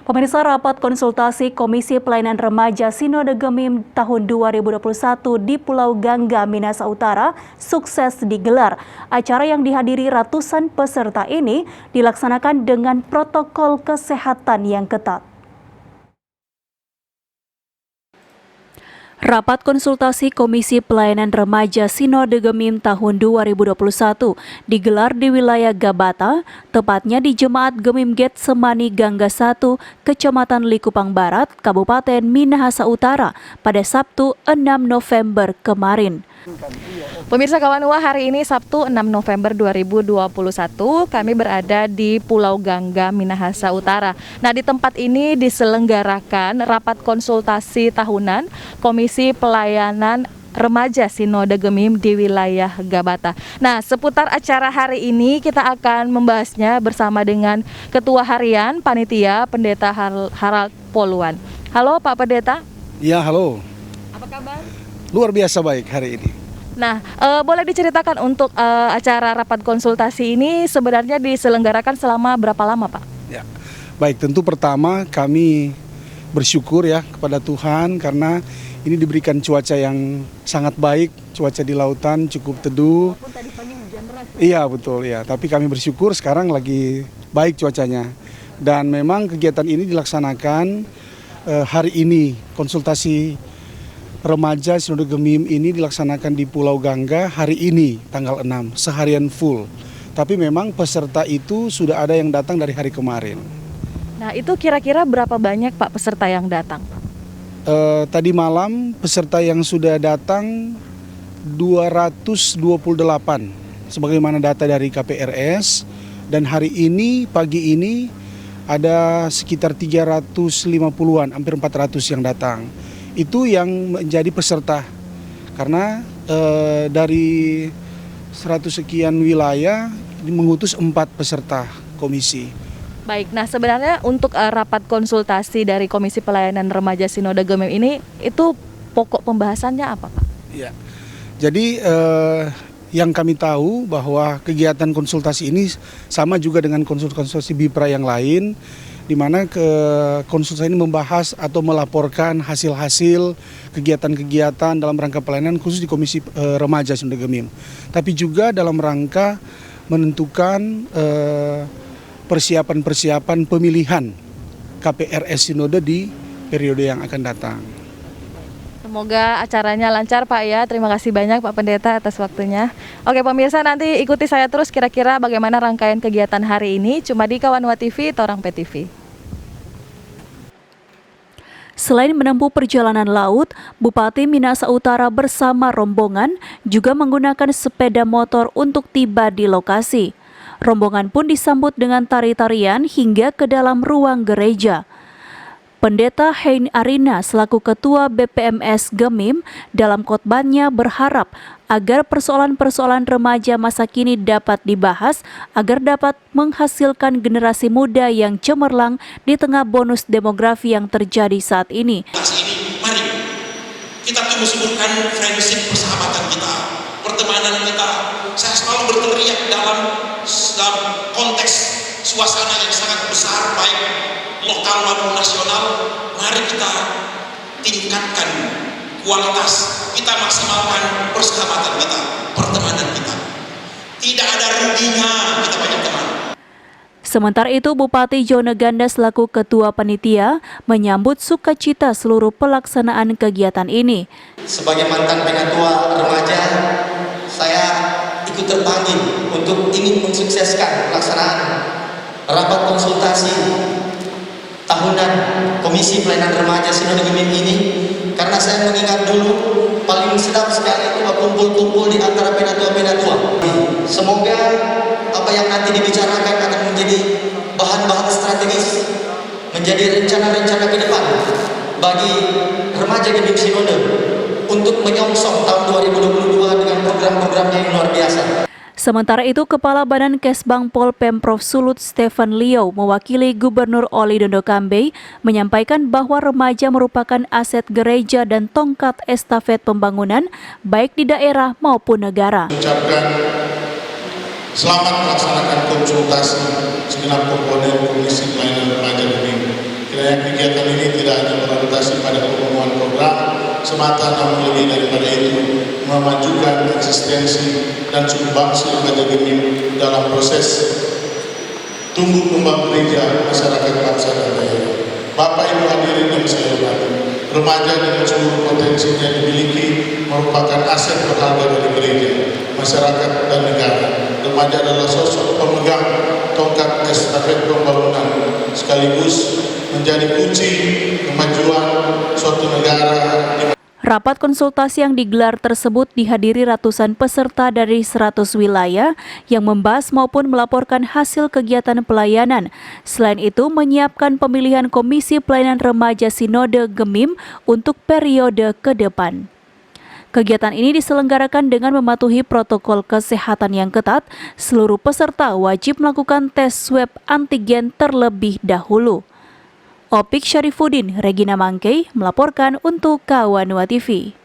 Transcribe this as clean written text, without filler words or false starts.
Pemirsa, rapat konsultasi Komisi Pelayanan Remaja Sinode Gemim tahun 2021 di Pulau Gangga, Minahasa Utara sukses digelar. Acara yang dihadiri ratusan peserta ini dilaksanakan dengan protokol kesehatan yang ketat. Rapat konsultasi Komisi Pelayanan Remaja Sinode Gemim tahun 2021 digelar di wilayah Gabata, tepatnya di Jemaat Gemim Getsemani Gangga 1, Kecamatan Likupang Barat, Kabupaten Minahasa Utara pada Sabtu 6 November kemarin. Pemirsa Kawanua, hari ini Sabtu 6 November 2021 kami berada di Pulau Gangga, Minahasa Utara. Nah, di tempat ini diselenggarakan rapat konsultasi tahunan Komisi Pelayanan Remaja Sinode Gemim di wilayah Gabata. Nah, seputar acara hari ini kita akan membahasnya bersama dengan Ketua Harian Panitia Pendeta Harald Poluan. Halo Pak Pendeta. Ya, halo. Apa kabar? Luar biasa baik hari ini. Nah, boleh diceritakan untuk acara rapat konsultasi ini sebenarnya diselenggarakan selama berapa lama, Pak? Ya, baik, tentu pertama kami bersyukur ya kepada Tuhan karena ini diberikan cuaca yang sangat baik, cuaca di lautan cukup teduh. Walaupun tadi pagi hujan deras. Iya betul ya, tapi kami bersyukur sekarang lagi baik cuacanya. Dan memang kegiatan ini dilaksanakan hari ini, konsultasi Remaja Sinode Gemim ini dilaksanakan di Pulau Gangga hari ini tanggal 6, seharian full. Tapi memang peserta itu sudah ada yang datang dari hari kemarin. Nah, itu kira-kira berapa banyak Pak peserta yang datang? Tadi malam peserta yang sudah datang 228 sebagaimana data dari KPRS, dan hari ini pagi ini ada sekitar 350-an, hampir 400 yang datang. Itu yang menjadi peserta karena dari 100 sekian wilayah mengutus 4 peserta komisi. Baik, nah sebenarnya untuk rapat konsultasi dari Komisi Pelayanan Remaja Sinode Gemim ini itu pokok pembahasannya apa, Pak? Ya, jadi yang kami tahu bahwa kegiatan konsultasi ini sama juga dengan konsultasi BIPRA yang lain, di mana konsultasi ini membahas atau melaporkan hasil-hasil kegiatan-kegiatan dalam rangka pelayanan khusus di Komisi Remaja Sinode Gemim. Tapi juga dalam rangka menentukan persiapan-persiapan pemilihan KPRS Sinode di periode yang akan datang. Semoga acaranya lancar Pak ya. Terima kasih banyak Pak Pendeta atas waktunya. Oke pemirsa, nanti ikuti saya terus kira-kira bagaimana rangkaian kegiatan hari ini cuma di Kawanua TV, Torang PTV. Selain menempuh perjalanan laut, Bupati Minahasa Utara bersama rombongan juga menggunakan sepeda motor untuk tiba di lokasi. Rombongan pun disambut dengan tari-tarian hingga ke dalam ruang gereja. Pendeta Hein Arina selaku Ketua BPMS Gemim dalam khotbahnya berharap agar persoalan-persoalan remaja masa kini dapat dibahas agar dapat menghasilkan generasi muda yang cemerlang di tengah bonus demografi yang terjadi saat ini. Mari kita tumbuh suburkan friendship, persahabatan kita, pertemanan kita. Saya selalu berteriak dalam konteks suasana yang sangat besar, baik lokal maupun nasional. Mari kita tingkatkan kualitas, kita maksimalkan persahabatan kita, pertemanan kita. Tidak ada ruginya kita banyak teman. Sementara itu, Bupati Joneganda selaku Ketua Panitia menyambut sukacita seluruh pelaksanaan kegiatan ini. Sebagai mantan penatua remaja, saya ikut terpanggil untuk ingin mensukseskan pelaksanaan rapat konsultasi tahunan Komisi Pelayanan Remaja Sinode Gemim ini, karena saya mengingat dulu paling sedap sekali itu kumpul-kumpul di antara penatua-penatua. Semoga apa yang nanti dibicarakan akan menjadi bahan-bahan strategis, menjadi rencana-rencana ke depan bagi remaja Gemim Sinode untuk menyongsong tahun 2022 dengan program-programnya yang luar biasa. Sementara itu, Kepala Badan Kesbangpol Pemprov Sulut Stefan Liau mewakili Gubernur Oli Dondo Kambe menyampaikan bahwa remaja merupakan aset gereja dan tongkat estafet pembangunan baik di daerah maupun negara. Ucapkan selamat melaksanakan konsultasi segenap komponen Komisi Pelayanan Remaja Gemim. Kiranya kegiatan ini tidak hanya berorientasi pada pemenuhan program semata, namun lebih daripada itu memajukan eksistensi dan sumbangsi Remaja Gemim dalam proses tumbuh kembang gereja, masyarakat bangsa dan daerah. Bapak Ibu hadirin yang saya hormati, remaja dengan seluruh potensinya dimiliki merupakan aset berharga dari gereja, masyarakat dan negara. Remaja adalah sosok pemegang tongkat estafet pembangunan, sekaligus menjadi kunci kemajuan suatu negara. Rapat konsultasi yang digelar tersebut dihadiri ratusan peserta dari 100 wilayah yang membahas maupun melaporkan hasil kegiatan pelayanan. Selain itu, menyiapkan pemilihan Komisi Pelayanan Remaja Sinode Gemim untuk periode ke depan. Kegiatan ini diselenggarakan dengan mematuhi protokol kesehatan yang ketat. Seluruh peserta wajib melakukan tes swab antigen terlebih dahulu. Opik Syarifuddin, Regina Mangkei melaporkan untuk Kawanua TV.